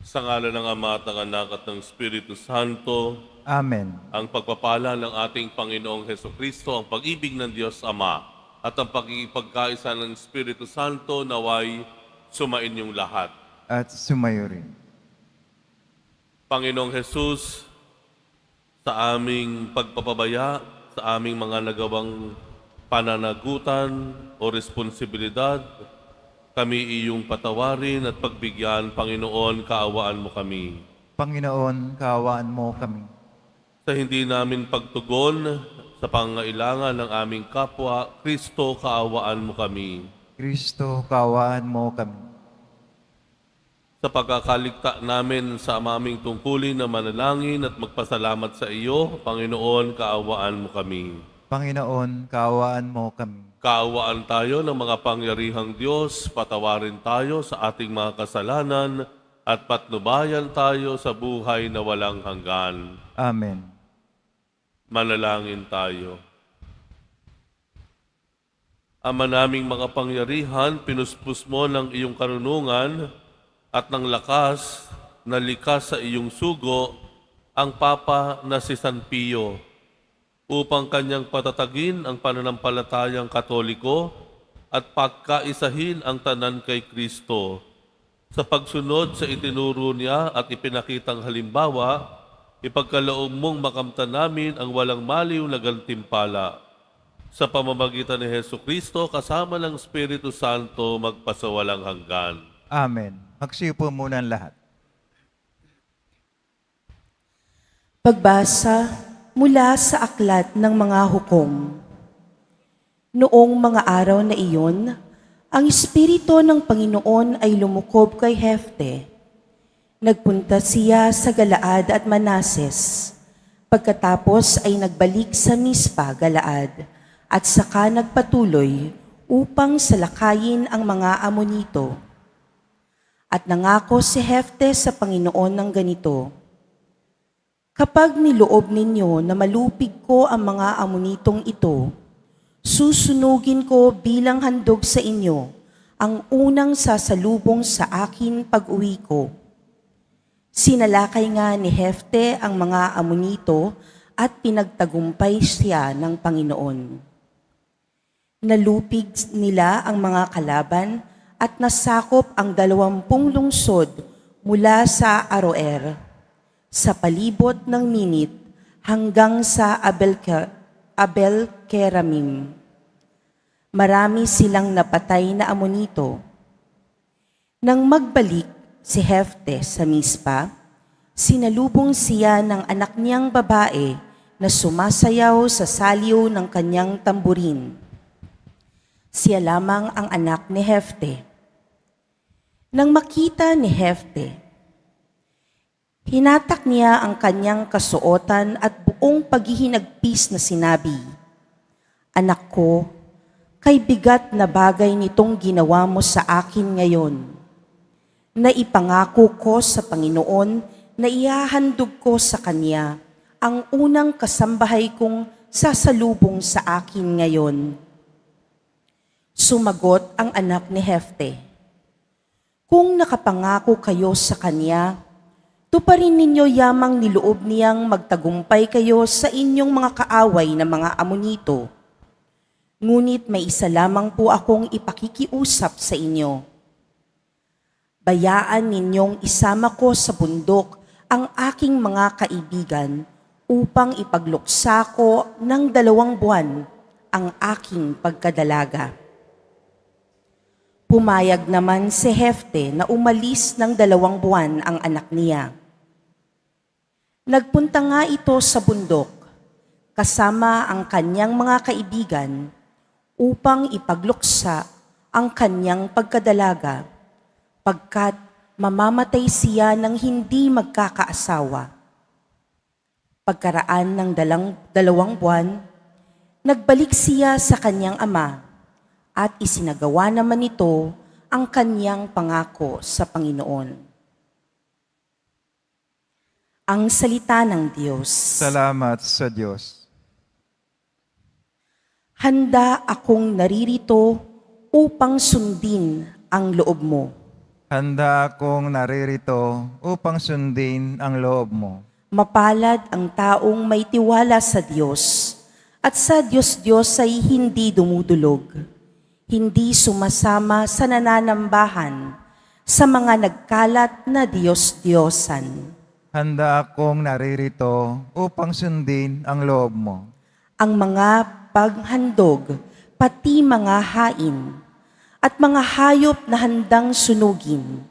Sa ngalan ng Ama at ng Anak at ng Espiritu Santo, Amen. ang pagpapala ng ating Panginoong Hesukristo, ang pag-ibig ng Diyos Ama, at ang pagkikipagkaisa ng Espiritu Santo naway sumain yung lahat. At sumayo rin. Panginoong Jesus, sa aming pagpapabaya, sa aming mga nagawang pananagutan o responsibilidad, kami iyong patawarin at pagbigyan, Panginoon, kaawaan mo kami. Panginoon, kaawaan mo kami. Sa hindi namin pagtugon sa pangailangan ng aming kapwa, Kristo, kaawaan mo kami. Kristo, kaawaan mo kami. Sa pagkakaligta namin sa aming tungkulin na manalangin at magpasalamat sa iyo, Panginoon, kaawaan mo kami. Panginoon, kaawaan mo kami. Kaawaan tayo ng mga pangyarihang Diyos, patawarin tayo sa ating mga kasalanan at patnubayan tayo sa buhay na walang hanggan. Amen. Manalangin tayo. Ama naming mga pangyarihan, pinuspos mo ng iyong karunungan at ng lakas na likas sa iyong sugo ang Papa na si San Pio upang kanyang patatagin ang pananampalatayang Katoliko at pagkaisahin ang tanan kay Kristo. Sa pagsunod sa itinuro niya at ipinakitang halimbawa, ipagkaloob mong makamtan namin ang walang maliw na gantimpala. Sa pamamagitan ni Hesukristo, kasama ng Espiritu Santo, magpasawalang hanggan. Amen. Magsiupo muna ang lahat. Pagbasa mula sa Aklat ng Mga Hukom. Noong mga araw na iyon, ang Espiritu ng Panginoon ay lumukob kay Jefte. Nagpunta siya sa Galaad at Manases. Pagkatapos ay nagbalik sa Mispa, Galaad, at saka nagpatuloy upang salakayin ang mga Amonito. At nangako si Jefte sa Panginoon ng ganito, "Kapag niloob ninyo na malupig ko ang mga Amonitong ito, susunugin ko bilang handog sa inyo ang unang sasalubong sa akin pag-uwi ko." Sinalakay nga ni Jefte ang mga Amonito at pinagtagumpay siya ng Panginoon. Nalupig nila ang mga kalaban at nasakop ang 20 lungsod mula sa Aroer, sa palibot ng Minit hanggang sa Abel-Keramim. Marami silang napatay na Amonito. Nang magbalik si Jefte sa Mispa, sinalubong siya ng anak niyang babae na sumasayaw sa saliw ng kanyang tamburin. Siya lamang ang anak ni Jefte. Nang makita ni Jefte, hinatak niya ang kanyang kasuotan at buong paghihinagpis na sinabi, "Anak ko, kay bigat na bagay nitong ginawa mo sa akin ngayon. Naipangako ko sa Panginoon na ihahandog ko sa Kanya ang unang kasambahay kong sasalubong sa akin ngayon." Sumagot ang anak ni Jefte, "Kung nakapangako kayo sa Kanya, tuparin ninyo yamang niloob niyang magtagumpay kayo sa inyong mga kaaway na mga Amonito. Ngunit may isa lamang po akong ipakikiusap sa inyo. Bayaan ninyong isama ko sa bundok ang aking mga kaibigan upang ipagluksa ko ng 2 buwan ang aking pagkadalaga." Pumayag naman si Jefte na umalis ng 2 buwan ang anak niya. Nagpunta nga ito sa bundok, kasama ang kanyang mga kaibigan, upang ipagluksa ang kanyang pagkadalaga, pagkat mamamatay siya ng hindi magkakaasawa. Pagkaraan ng 2 buwan, nagbalik siya sa kanyang ama, at isinagawa naman nito ang kanyang pangako sa Panginoon. Ang salita ng Diyos. Salamat sa Diyos. Handa akong naririto upang sundin ang loob mo. Handa akong naririto upang sundin ang loob mo. Mapalad ang taong may tiwala sa Diyos at sa Diyos-Diyos ay hindi dumudulog, hindi sumasama sa nananambahan, sa mga nagkalat na Diyos-Diyosan. Handa akong naririto upang sundin ang loob mo. Ang mga paghandog, pati mga hain, at mga hayop na handang sunugin,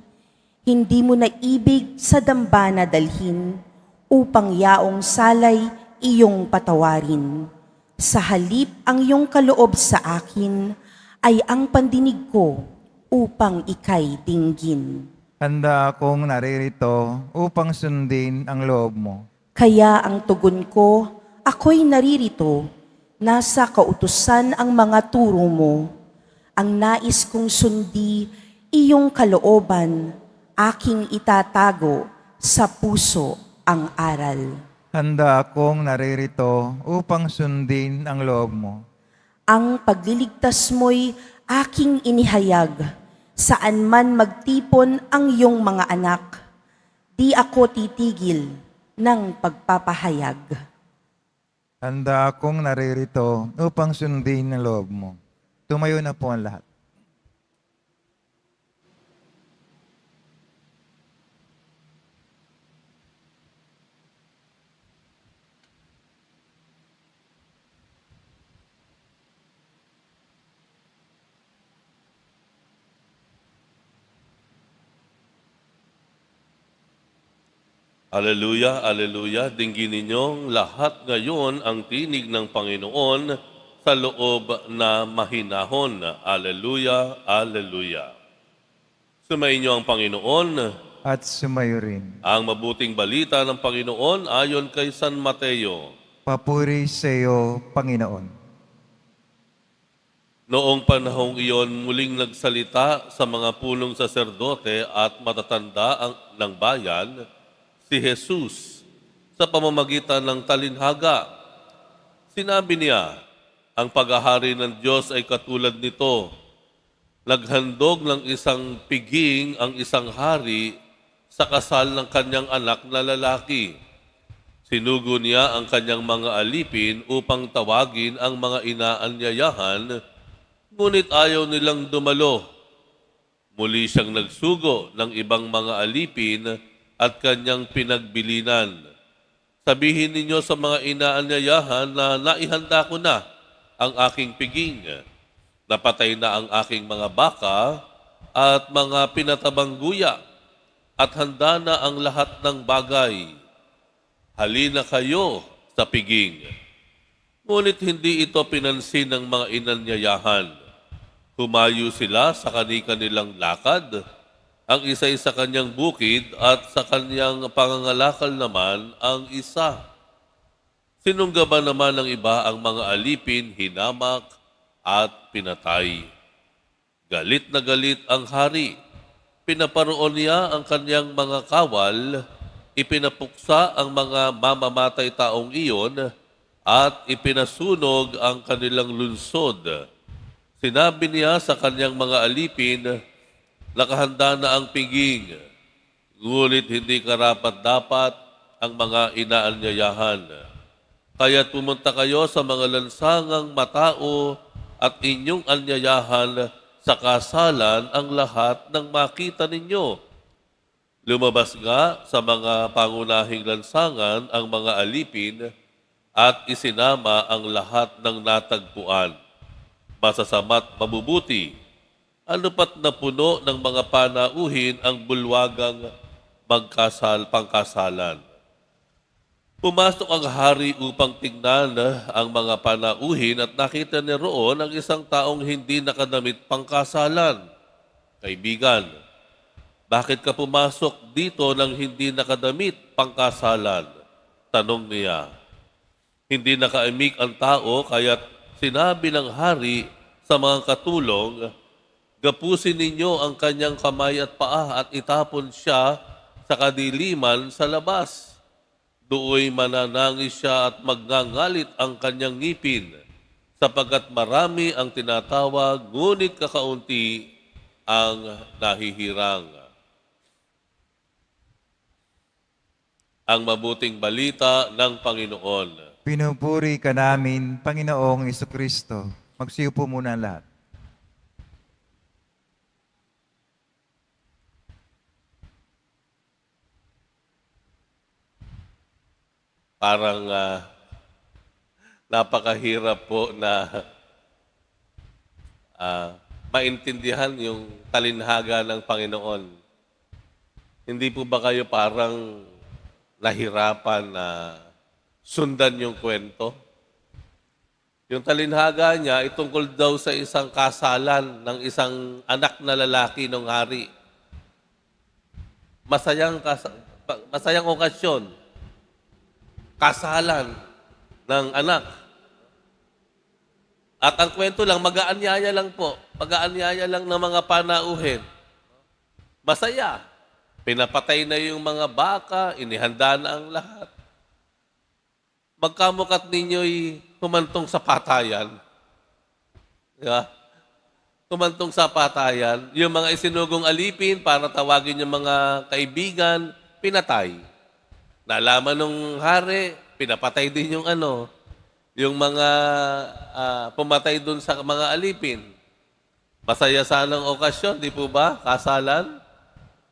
hindi mo na ibig sa dambana dalhin, upang yaong salay iyong patawarin. Sa halip ang iyong kaloob sa akin, ay ang pandinig ko, upang ika'y dinggin. Handa akong naririto upang sundin ang loob mo. Kaya ang tugon ko, ako'y naririto, nasa kautusan ang mga turo mo. Ang nais kong sundi, iyong kalooban, aking itatago sa puso ang aral. Handa akong naririto upang sundin ang loob mo. Ang pagliligtas mo'y aking inihayag, saan man magtipon ang iyong mga anak, di ako titigil ng pagpapahayag. Handa akong naririto upang sundin ang loob mo. Tumayo na po ang lahat. Aleluya, aleluya. Dinggin ninyong lahat ngayon ang tinig ng Panginoon sa loob na mahinahon. Aleluya, aleluya. Sumainyo ang Panginoon. At sumayo rin. Ang mabuting balita ng Panginoon ayon kay San Mateo. Papuri sa iyo, Panginoon. Noong panahong iyon, muling nagsalita sa mga punong saserdote at matatanda ng bayan, si Jesus sa pamamagitan ng talinhaga. Sinabi niya, ang paghahari ng Diyos ay katulad nito. Naghandog ng isang piging ang isang hari sa kasal ng kanyang anak na lalaki. Sinugo niya ang kanyang mga alipin upang tawagin ang mga inaanyayahan, ngunit ayaw nilang dumalo. Muli siyang nagsugo ng ibang mga alipin at kanyang pinagbilinan. Sabihin ninyo sa mga inaanyayahan na naihanda ko na ang aking piging. Napatay na ang aking mga baka at mga pinatabang guya at handa na ang lahat ng bagay. Halina kayo sa piging. Ngunit hindi ito pinansin ng mga inanyayahan. Humayo sila sa kani-kanilang lakad, ang isa sa kanyang bukid at sa kanyang pangangalakal naman ang isa. Sinunggaban naman ng iba ang mga alipin, hinamak at pinatay. Galit na galit ang hari. Pinaparoon niya ang kanyang mga kawal, ipinapuksa ang mga mamamatay taong iyon at ipinasunog ang kanilang lunsod. Sinabi niya sa kanyang mga alipin, nakahanda na ang piging, ngunit hindi karapat-dapat ang mga inaanyayahan. Kaya pumunta kayo sa mga lansangang matao at inyong anyayahan sa kasalan ang lahat ng makita ninyo. Lumabas nga sa mga pangunahing lansangan ang mga alipin at isinama ang lahat ng natagpuan. Masasama't mabubuti. Ano pat napuno ng mga panauhin ang bulwagang pangkasalan. Pumasok ang hari upang tingnan ang mga panauhin at nakita niya roon ang isang taong hindi nakadamit pangkasalan. Kaibigan, bakit ka pumasok dito nang hindi nakadamit pangkasalan? Tanong niya. Hindi nakaimik ang tao kaya't sinabi ng hari sa mga katulong, gapusin ninyo ang kanyang kamay at paa at itapon siya sa kadiliman sa labas. Dooy mananangis siya at magngangalit ang kanyang ngipin, sapagkat marami ang tinatawag, ngunit kakaunti ang nahihirang. ang mabuting balita ng Panginoon. Pinupuri ka namin, Panginoong Kristo. Magsiyo po muna ang lahat. Parang napakahirap po na maintindihan yung talinhaga ng Panginoon. Hindi po ba kayo parang nahirapan na sundan yung kwento? Yung talinhaga niya ay tungkol daw sa isang kasalan ng isang anak na lalaki ng hari. Masayang okasyon. Kasalan ng anak. At ang kwento lang, mag-aanyaya lang po. Mag-aanyaya lang ng mga panauhin. Masaya. Pinapatay na yung mga baka, inihanda na ang lahat. Magkamukat ninyo'y humantong sa patayan. Diba? Humantong sa patayan. Yung mga isinugong alipin para tawagin yung mga kaibigan, pinatay. Nalaman nung hari, pinapatay din yung yung mga pumatay dun sa mga alipin. Masaya sanang okasyon, di po ba? Kasalan,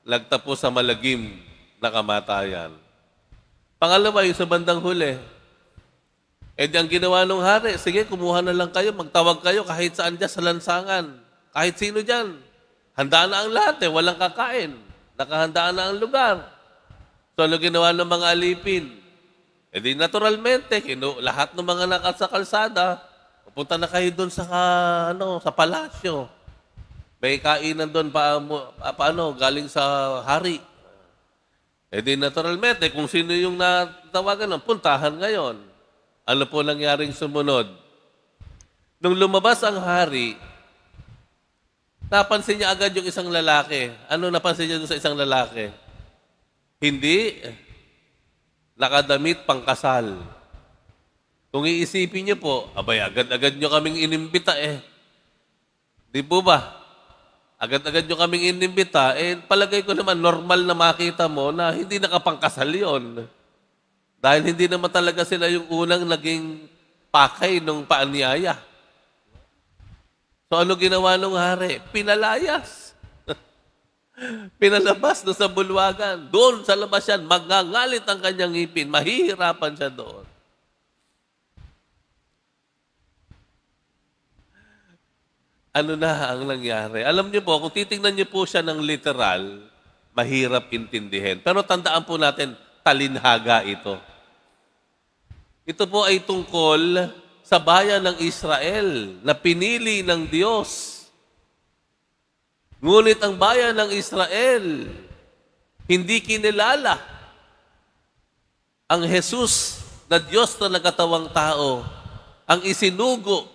nagtapos sa malagim na kamatayan. Pangalawa, yung sa bandang huli. Eh di ang ginawa nung hari, sige, kumuha na lang kayo, magtawag kayo kahit saan dyan sa lansangan. Kahit sino dyan. Handa na ang lahat walang kakain. Nakahandaan na ang lugar. So ano ginawa ng mga alipin? Eh di naturalmente, lahat ng mga sa kalsada, pupunta na kayo doon sa sa palasyo. May kainan doon galing sa hari. Eh di naturalmente, kung sino yung natawagan puntahan ngayon. Ano po nangyaring sumunod? Nung lumabas ang hari, napansin niya agad yung isang lalaki. Ano napansin niya doon sa isang lalaki? Hindi nakadamit pangkasal. Kung iisipin niyo po, abay, agad-agad niyo kaming inimbita Di po ba? Agad-agad niyo kaming inimbita, palagay ko naman normal na makita mo na hindi nakapangkasal yon. Dahil hindi naman talaga sila yung unang naging pakay nung paanyaya. So ano ginawa nung hari? Pinalayas. Pinalabas doon sa bulwagan. Doon sa labas yan, magngangalit ang kanyang ngipin. Mahihirapan siya doon. Ano na ang nangyari? Alam niyo po, kung titingnan niyo po siya ng literal, mahirap intindihin. Pero tandaan po natin, talinhaga ito. Ito po ay tungkol sa bayan ng Israel na pinili ng Diyos. Ngunit ang bayan ng Israel, hindi kinilala ang Jesus na Diyos na nagkatawang tao, ang isinugo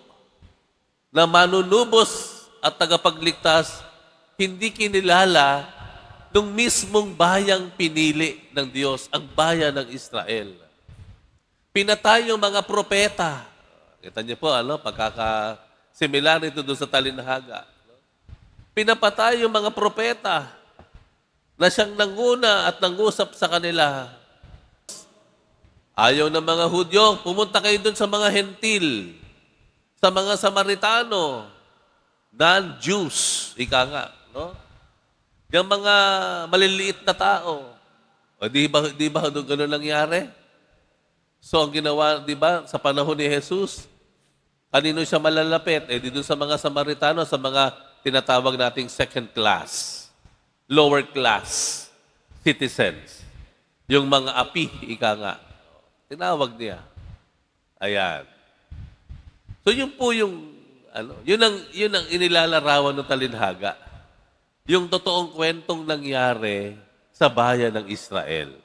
na manunubos at tagapagligtas, hindi kinilala nung mismong bayang pinili ng Diyos, ang bayan ng Israel. Pinatay yung mga propeta. Kita niyo po, pagkakasimilar ito doon sa talinhaga. Pinapatay yung mga propeta na siyang nanguna at nangusap sa kanila. Ayaw ng mga Hudyo, pumunta kayo doon sa mga Hentil, sa mga Samaritano, non-Jews, ika nga, no? Yung mga maliliit na tao. O di ba doon gano'n nangyari? So ang ginawa, di ba, sa panahon ni Jesus, kanino siya malalapit? Di doon sa mga Samaritano, sa mga tinatawag nating second class, lower class citizens. Yung mga api, ika nga. Tinawag niya. Ayan. So yun po yung, yun ang inilalarawan ng talinhaga. Yung totoong kwentong nangyari sa bayan ng Israel.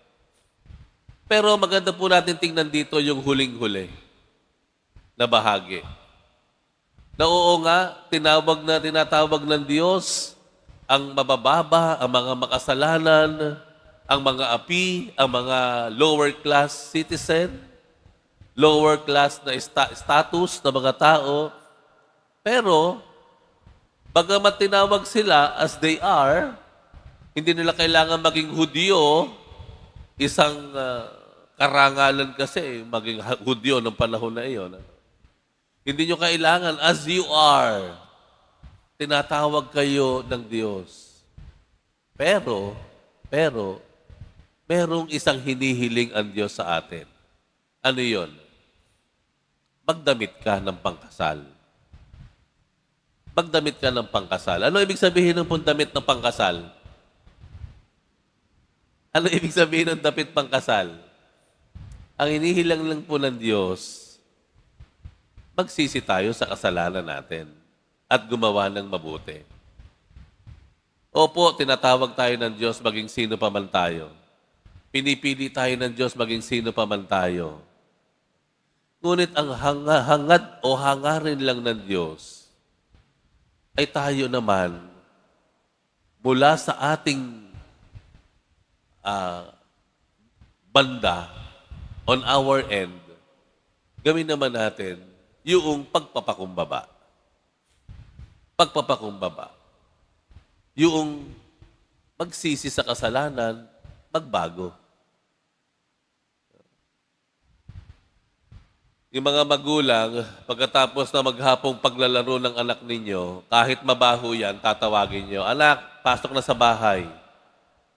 Pero maganda po natin tingnan dito yung huling-huli na bahagi. Na oo nga, tinatawag ng Diyos ang mabababa, ang mga makasalanan, ang mga api, ang mga lower class citizen, lower class na status na mga tao. Pero, bagamat tinawag sila as they are, hindi nila kailangan maging Hudyo isang karangalan kasi maging Hudyo ng panahon na iyon. Hindi nyo kailangan, as you are, tinatawag kayo ng Diyos. Pero, merong isang hinihiling ang Diyos sa atin. Ano yon? Magdamit ka ng pangkasal. Magdamit ka ng pangkasal. Ano ibig sabihin ng pundamit ng pangkasal? Ano ibig sabihin ng damit pangkasal? Ang inihilang lang po ng Diyos, magsisi tayo sa kasalanan natin at gumawa ng mabuti. Opo, tinatawag tayo ng Diyos maging sino pa man tayo. Pinipili tayo ng Diyos maging sino pa man tayo. Ngunit ang hangad o hangarin lang ng Diyos ay tayo naman mula sa ating banda on our end, gawin naman natin yung pagpapakumbaba. Pagpapakumbaba. Yung magsisi sa kasalanan, magbago. Yung mga magulang, pagkatapos na maghapong paglalaro ng anak ninyo, kahit mabaho yan, tatawagin nyo, anak, pasok na sa bahay.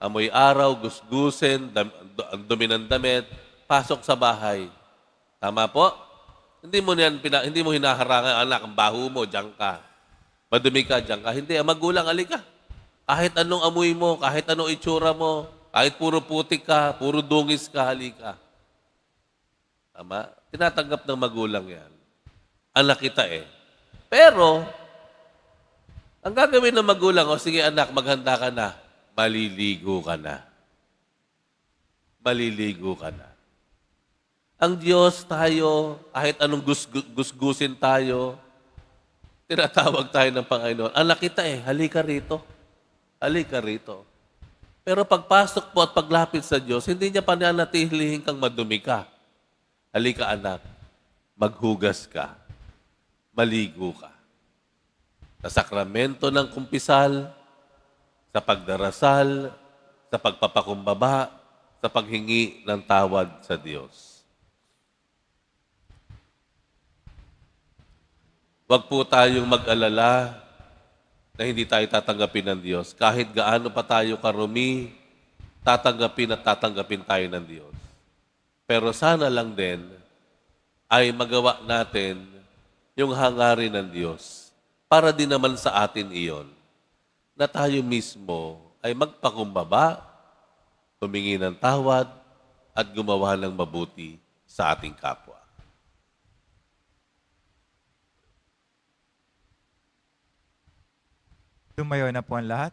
Amoy araw, gusgusin, ang dumi ng damit, pasok sa bahay. Tama po? Hindi mo hinaharangan, anak, ang baho mo, diyan ka. Madumi ka, diyan ka. Hindi, ang magulang, alika. Kahit anong amoy mo, kahit anong itsura mo, kahit puro putik ka, puro dungis ka, halika. Tama? Tinatanggap ng magulang yan. Anak kita eh. Pero, ang gagawin ng magulang, o sige anak, maghanda ka na. Maliligo ka na. Maliligo ka na. Ang Diyos tayo, kahit anong gusgusin tayo, tinatawag tayo ng Panginoon. Anak kita eh, halika rito. Halika rito. Pero pagpasok po at paglapit sa Diyos, hindi niya pananatilihin kang madumi ka. Halika anak, maghugas ka, maligo ka. Sa sakramento ng kumpisal, sa pagdarasal, sa pagpapakumbaba, sa paghingi ng tawad sa Diyos. Huwag po tayong mag-alala na hindi tayo tatanggapin ng Diyos. Kahit gaano pa tayo karumi, tatanggapin at tatanggapin tayo ng Diyos. Pero sana lang din ay magawa natin yung hangarin ng Diyos para din naman sa atin iyon na tayo mismo ay magpakumbaba, humingi ng tawad, at gumawa ng mabuti sa ating kapwa. Tumayo na po ang lahat.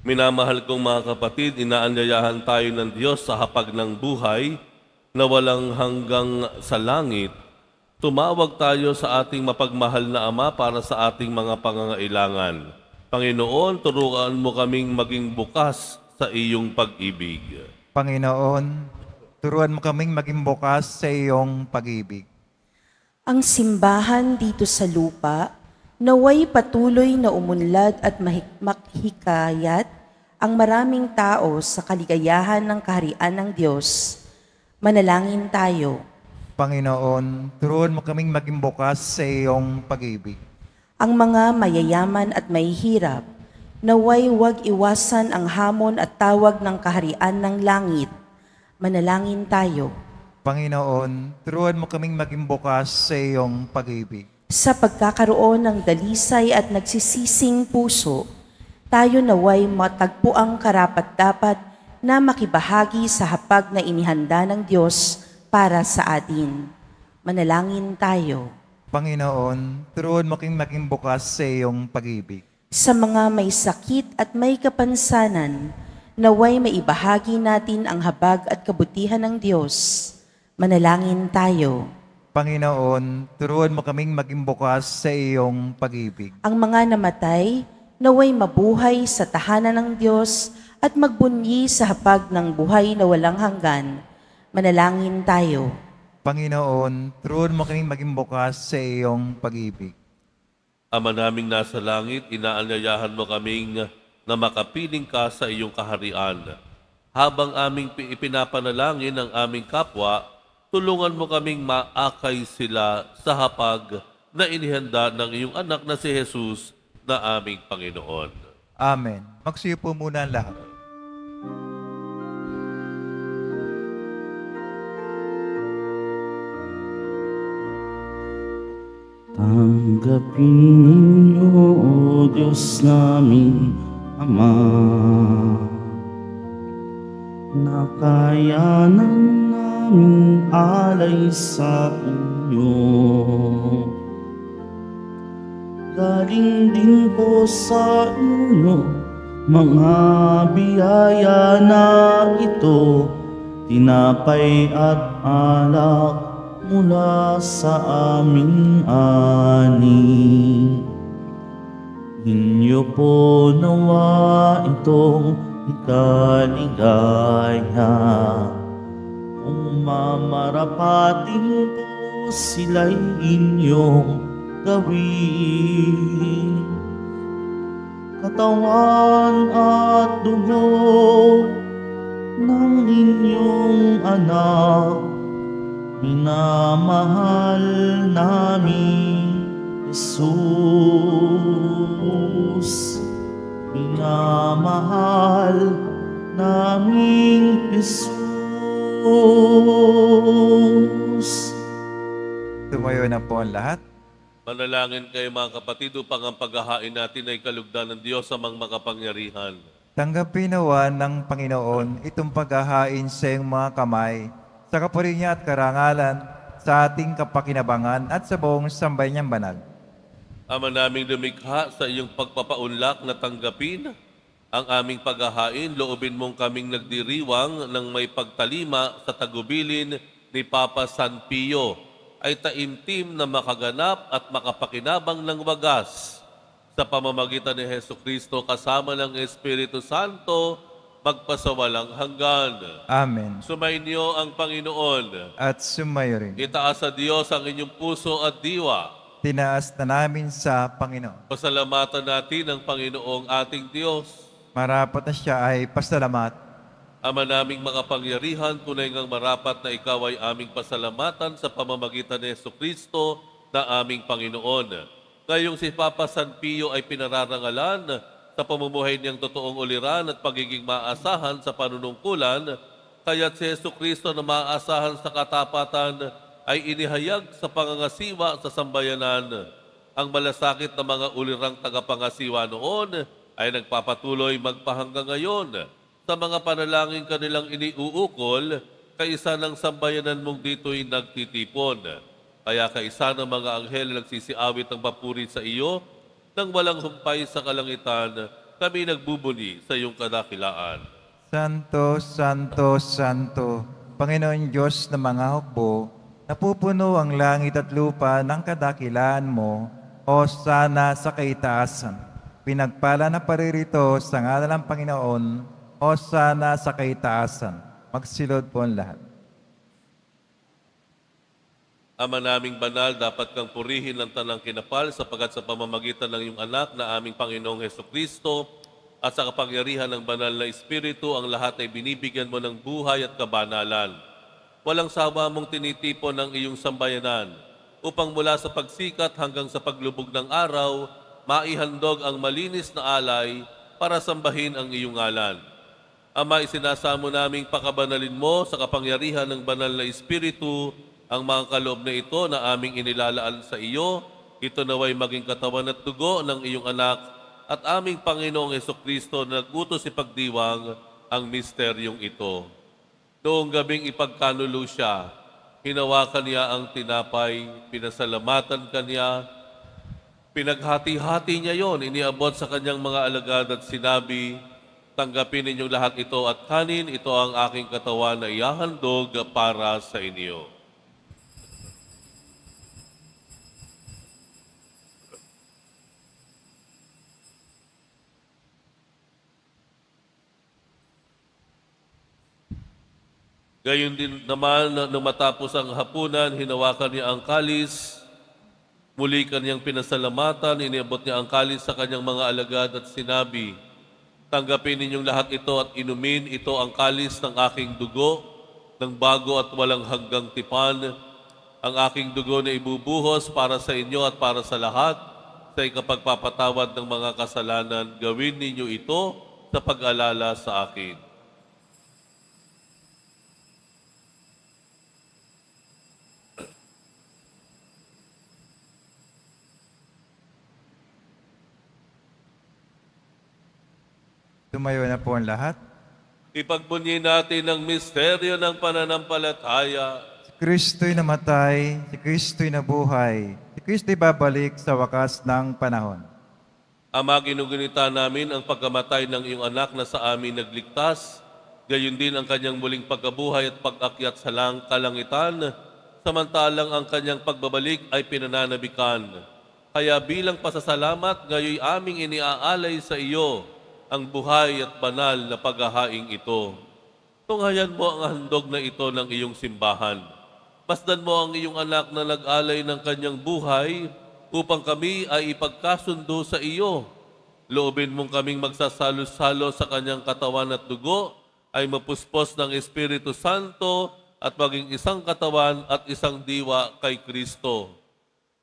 Minamahal kong mga kapatid, inaanyayahan tayo ng Diyos sa hapag ng buhay na walang hanggang sa langit. Tumawag tayo sa ating mapagmahal na Ama para sa ating mga pangangailangan. Panginoon, turuan mo kaming maging bukas sa iyong pag-ibig. Panginoon, turuan mo kaming maging bukas sa iyong pag-ibig. Ang simbahan dito sa lupa, naway patuloy na umunlad at maghikayat ang maraming tao sa kaligayahan ng kaharian ng Diyos. Manalangin tayo. Panginoon, turuan mo kaming maging bukas sa iyong pag-ibig. Ang mga mayayaman at mahihirap, naway huwag iwasan ang hamon at tawag ng kaharian ng langit. Manalangin tayo. Panginoon, turuan mo kaming maging bukas sa iyong pag-ibig. Sa pagkakaroon ng dalisay at nagsisising puso, tayo naway matagpo ang karapat-dapat na makibahagi sa hapag na inihanda ng Diyos para sa atin. Manalangin tayo. Panginoon, turuan mo kaming maging bukas sa iyong pag-ibig. Sa mga may sakit at may kapansanan, naway maibahagi natin ang habag at kabutihan ng Diyos. Manalangin tayo. Panginoon, turuan mo kaming maging bukas sa iyong pag-ibig. Ang mga namatay, naway mabuhay sa tahanan ng Diyos at magbunyi sa hapag ng buhay na walang hanggan. Manalangin tayo. Panginoon, turuan mo kaming maging bukas sa iyong pag-ibig. Ama naming nasa langit, inaanyayahan mo kaming na makapiling ka sa iyong kaharian. Habang aming ipinapanalangin ang aming kapwa, tulungan mo kaming maakay sila sa hapag na inihanda ng iyong anak na si Jesus na aming Panginoon. Amen. Magsiyo po muna ang lahat. Tanggapin ninyo, O Diyos namin, Ama, nakayanan namin alay sa inyo. Galing din po sa inyo, mga biyaya na ito, tinapay at alak mula sa aming ani. Inyo po nawa itong ikaligaya. Kung mamarapating po sila'y inyong gawin. Katawan at dugo ng inyong anak, minamahal namin Jesus. Minamahal namin Jesus. Tumayo na po ang lahat. Manalangin kayo mga kapatid upang ang paghahain natin ay kalugdan ng Diyos amang makapangyarihan. Tanggapin nawa ng Panginoon itong paghahain sa iyong mga kamay, sa kapuri niya at karangalan, sa ating kapakinabangan at sa buong sambayan niyang banal. Ama naming lumikha, sa iyong pagpapaunlak na tanggapin ang aming paghahain, loobin mong kaming nagdiriwang ng may pagtalima sa tagubilin ni Papa San Pio, ay taimtim na makaganap at makapakinabang ng wagas sa pamamagitan ni Jesucristo kasama ng Espiritu Santo, magpasawalang hanggan. Amen. Sumainyo ang Panginoon. At sumayo rin. Itaas sa Diyos ang inyong puso at diwa. Tinaas na namin sa Panginoon. Pasalamatan natin ang Panginoong ating Diyos. Marapat na siya ay pasalamat. Ama naming makapangyarihan, tunay ngang marapat na ikaw ay aming pasalamatan sa pamamagitan ni Jesucristo na aming Panginoon. Ngayong si Papa San Pio ay pinararangalan sa pamumuhay niyang totoong uliran at pagiging maasahan sa panunungkulan, kaya't si Jesucristo na maasahan sa katapatan ay inihayag sa pangangasiwa sa sambayanan. Ang malasakit na mga ulirang tagapangasiwa noon ay nagpapatuloy magpahanggang ngayon sa mga panalangin kanilang iniuukol, kaisa ng sambayanan mong dito'y nagtitipon. Kaya kaisa ng mga anghel na nagsisiawit ng papuri sa iyo, nang walang humpay sa kalangitan, kami nagbubuni sa iyong kadakilaan. Santo, Santo, Santo, Panginoon Diyos ng mga hukbo, napupuno ang langit at lupa ng kadakilaan mo, o sana sa kaitaasan. Pinagpala na paririto sa ngalan ng Panginoon, o sana sa kaitaasan. Magsilod po ang lahat. Ama naming banal, dapat kang purihin ng tanang kinapal sapagat sa pamamagitan ng iyong anak na aming Panginoong Hesukristo at sa kapangyarihan ng banal na Espiritu, ang lahat ay binibigyan mo ng buhay at kabanalan. Walang sawa mong tinitipon ng iyong sambayanan upang mula sa pagsikat hanggang sa paglubog ng araw, maihandog ang malinis na alay para sambahin ang iyong ngalan. Ama, isinasamo naming pakabanalin mo sa kapangyarihan ng banal na Espiritu ang mga kaloob na ito na aming inilalaan sa iyo. Ito naway maging katawan at dugo ng iyong anak at aming Panginoong Hesukristo na nagutos ipagdiwang ang misteryong ito. Noong gabing ipagkanulo siya, hinawakan niya ang tinapay, pinasalamatan kanya, pinaghati-hati niya yon, iniabot sa kanyang mga alagad at sinabi, tanggapin ninyong lahat ito at kanin, ito ang aking katawan na ihahandog para sa inyo. Gayon din naman, nang matapos ang hapunan, hinawakan niya ang kalis, Muli kanyang pinasalamatan, iniabot niya ang kalis sa kanyang mga alagad at sinabi, tanggapin ninyong lahat ito at inumin, ito ang kalis ng aking dugo, ng bago at walang hanggang tipan, ang aking dugo na ibubuhos para sa inyo at para sa lahat, sa ikapagpapatawad ng mga kasalanan. Gawin ninyo ito sa pag-alala sa akin. Tumayo na po ang lahat. Ipagbunyi natin ang misteryo ng pananampalataya. Si Kristo'y namatay, si Kristo'y nabuhay, si Kristo'y babalik sa wakas ng panahon. Ama, ginugunita namin ang pagkamatay ng iyong anak na sa amin nagligtas, gayon din ang kanyang muling pagkabuhay at pag-akyat sa kalangitan, samantalang ang kanyang pagbabalik ay pinananabikan. Kaya bilang pasasalamat, ngayon aming iniaalay sa iyo ang buhay at banal na paghahaing ito. Tunghayan mo ang handog na ito ng iyong simbahan. Masdan mo ang iyong anak na nag-alay ng kanyang buhay upang kami ay ipagkasundo sa iyo. Loobin mong kaming magsasalo-salo sa kanyang katawan at dugo ay mapuspos ng Espiritu Santo at maging isang katawan at isang diwa kay Kristo.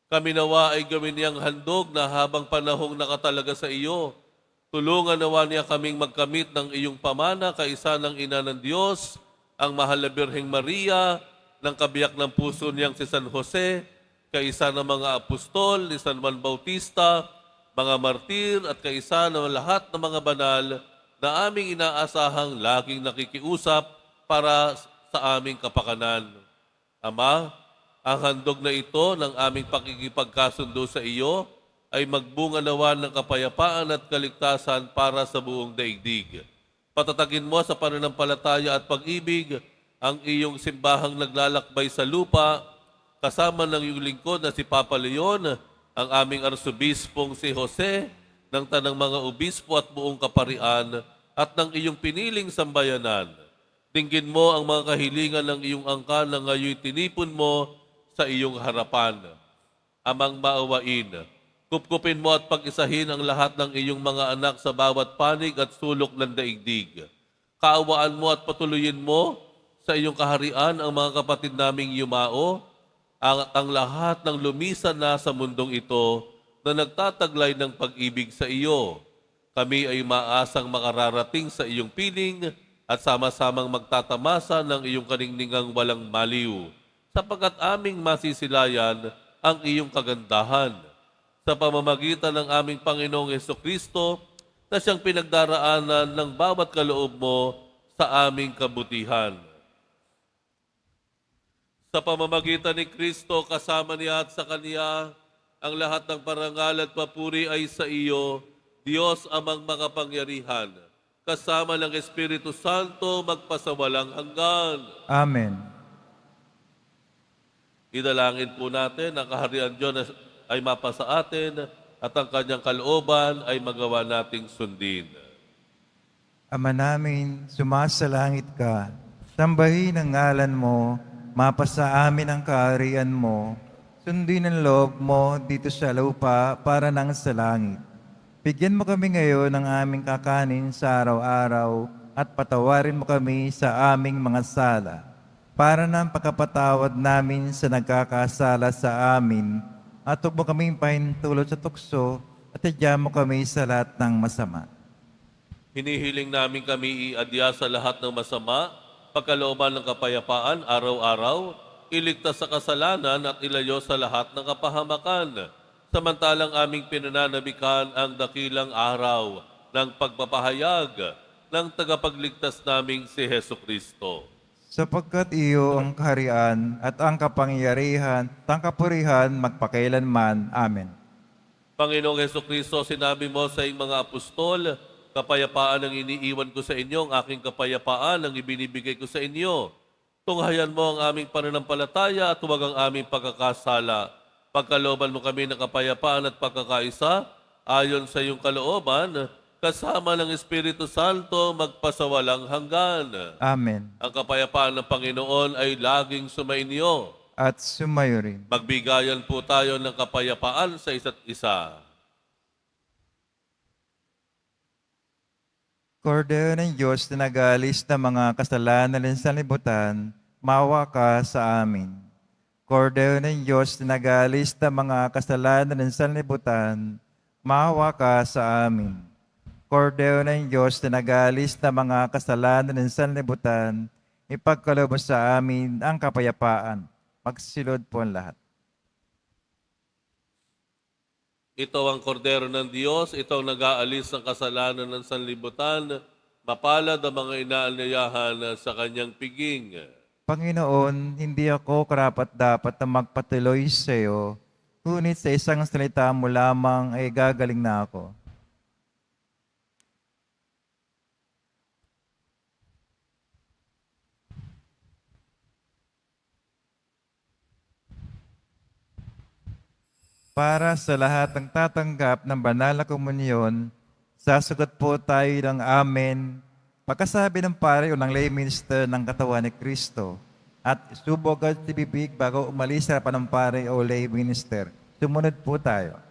Kami nawa ay gawin niyang handog na habang panahong nakatalaga sa iyo. Tulungan nawa niya kaming magkamit ng iyong pamana kaisa ng Ina ng Diyos, ang Mahal na Birheng Maria, ng kabiyak ng puso niyang si San Jose, kaisa ng mga apostol ni San Juan Bautista, mga martir at kaisa ng lahat ng mga banal na aming inaasahang laging nakikiusap para sa aming kapakanan. Ama, ang handog na ito ng aming pakikipagkasundo sa iyo ay magbunga nawa ng kapayapaan at kaligtasan para sa buong daigdig. Patatagin mo sa pananampalataya at pag-ibig ang iyong simbahang naglalakbay sa lupa, kasama ng iyong lingkod na si Papa Leon, ang aming arsobispong si Jose, ng tanang mga obispo at buong kaparian, at ng iyong piniling sambayanan. Dinggin mo ang mga kahilingan ng iyong angkan na ngayon tinipon mo sa iyong harapan. Amang maawain, kupkupin mo at pag-isahin ang lahat ng iyong mga anak sa bawat panig at sulok ng daigdig. Kaawaan mo at patuloyin mo sa iyong kaharian ang mga kapatid naming yumao, ang lahat ng lumisan na sa mundong ito na nagtataglay ng pag-ibig sa iyo. Kami ay maasang makararating sa iyong piling at sama-samang magtatamasa ng iyong kaningningang walang maliw, sapagkat aming masisilayan ang iyong kagandahan sa pamamagitan ng aming Panginoong Hesukristo na siyang pinagdaraanan ng bawat kaloob mo sa aming kabutihan. Sa pamamagitan ni Kristo, kasama niya at sa Kanya, ang lahat ng parangal at papuri ay sa iyo, Diyos amang makapangyarihan, kasama ng Espiritu Santo magpasawalang hanggan. Amen. Idalangin po natin ang kaharian Diyos ay mapasa atin at ang kanyang kalooban ay magawa nating sundin. Ama namin, sumasalangit ka. Sambahin ang ngalan mo, mapasa amin ang kaharian mo. Sundin ang loob mo dito sa lupa para nang sa langit. Bigyan mo kami ngayon ng aming kakanin sa araw-araw at patawarin mo kami sa aming mga sala para ng pagkapatawad namin sa nagkakasala sa amin at huwag mo kaming pahintulot sa tukso at adya mo kami sa lahat ng masama. Hinihiling namin kami iadya sa lahat ng masama, pagkalooban ng kapayapaan araw-araw, iligtas sa kasalanan at ilayo sa lahat ng kapahamakan. Samantalang aming pinananabikan ang dakilang araw ng pagpapahayag ng tagapagligtas naming si Hesukristo. Sapagkat iyo ang kaharian at ang kapangyarihan at ang kapurihan magpakailanman. Amen. Panginoong Hesukristo, sinabi mo sa iyong mga apostol, kapayapaan ang iniiwan ko sa inyo, ang aking kapayapaan ang ibinibigay ko sa inyo. Tunghayan mo ang aming pananampalataya at huwag ang aming pagkakasala. Pagkalooban mo kami ng kapayapaan at pagkakaisa, ayon sa iyong kalooban, kasama ng Espiritu Santo magpasawalang hanggan. Amen. Ang kapayapaan ng Panginoon ay laging sumainyo at sumayo rin. Magbigayan po tayo ng kapayapaan sa isa't isa. Kordero ng Diyos na nag-aalis ng mga kasalanan ng sanlibutan, maawa ka sa amin. Kordero ng Diyos na nag-aalis ng mga kasalanan ng sanlibutan, maawa ka sa amin. Kordero ng Diyos na nag-aalis ng mga kasalanan ng sanlibutan, ipagkaloob mo sa amin ang kapayapaan. Magsilod po ang lahat. Ito ang kordero ng Diyos, ito ang nag-aalis ng kasalanan ng sanlibutan, mapalad ang mga inaalyayahan sa kanyang piging. Panginoon, hindi ako karapat-dapat na magpatuloy sa iyo, ngunit sa isang salita mo lamang ay gagaling na ako. Para sa lahat ng tatanggap ng banal na komunyon, sasagot po tayo ng Amen, pagkasabi ng pare o ng lay minister ng katawan ni Kristo, at subog at tibibig bago umalis sa harapan ng pare o lay minister. Sumunod po tayo.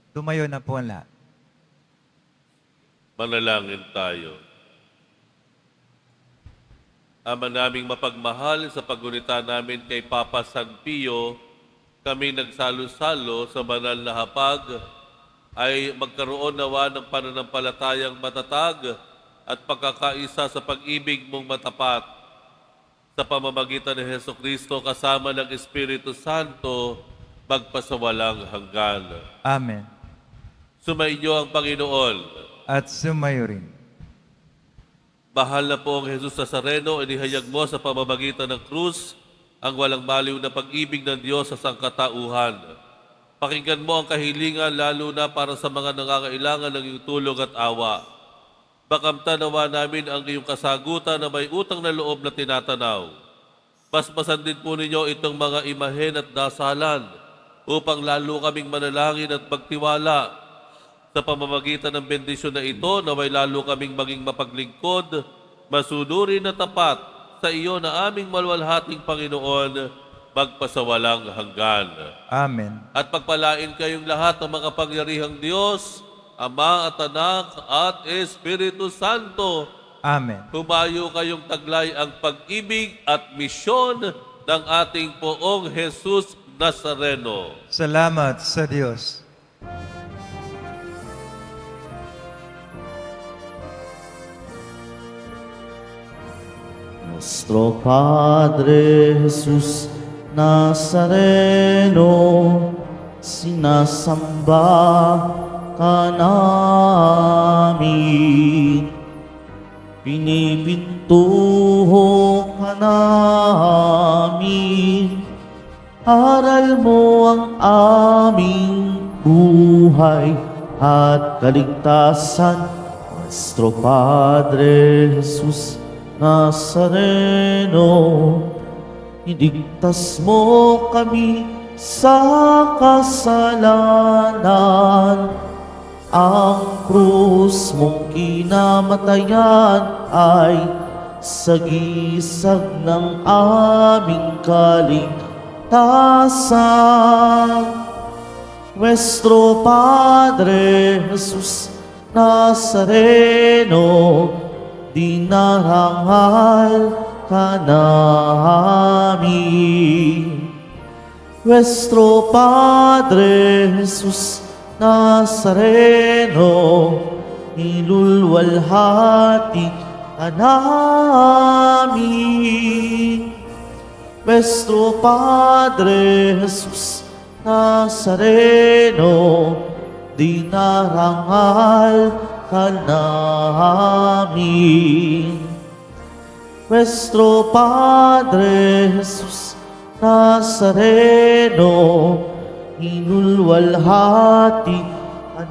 Tumayo na po ang lahat. Manalangin tayo. Ama naming mapagmahal, sa paggunita namin kay Papa San Pio, kami nagsalo-salo sa banal na hapag, ay magkaroon nawa ng pananampalatayang matatag at pagkakaisa sa pag-ibig mong matapat. Sa pamamagitan ni Hesukristo kasama ng Espiritu Santo, magpasawalang hanggan. Amen. Sumainyo ang Panginoon. At sumayo rin. Mahal na po ang Jesus Nazareno, inihayag mo sa pamamagitan ng krus ang walang baliw na pag-ibig ng Diyos sa sangkatauhan. Pakinggan mo ang kahilingan lalo na para sa mga nangangailangan ng iyong tulong at awa. Bakamtan nawa namin ang iyong kasagutan na may utang na loob na tinatanaw. Basbasan din po ninyo itong mga imahen at dasalan upang lalo kaming manalangin at magtiwala. Sa pamamagitan ng bendisyon na ito, naway lalo kaming maging mapaglingkod, masunurin na tapat sa iyo na aming malwalhating Panginoon, magpasawalang hanggan. Amen. At pagpalain kayong lahat ng makapangyarihang Diyos, Ama at Anak at Espiritu Santo. Amen. Humayo kayong taglay ang pag-ibig at misyon ng ating Poong Jesus Nazareno. Salamat sa Diyos. Nuestro Padre Jesús Nazareno, sinasamba ka namin. Pinipintuho ka namin. Aral mo ang aming buhay at kaligtasan. Nuestro Padre Jesús Nazareno, iligtas mo kami sa kasalanan. Ang krus mong kinamatayan ay sagisag ng aming kaligtasan. Nuestro Padre Jesús Nazareno, dinarangal ka namin. Nuestro Padre Jesús Nazareno, ilulwalhati ka namin. Nuestro Padre Jesus Nazareno, dinarangal ka namin. Nuestro Padre Jesus Nazareno, inulwalhati ka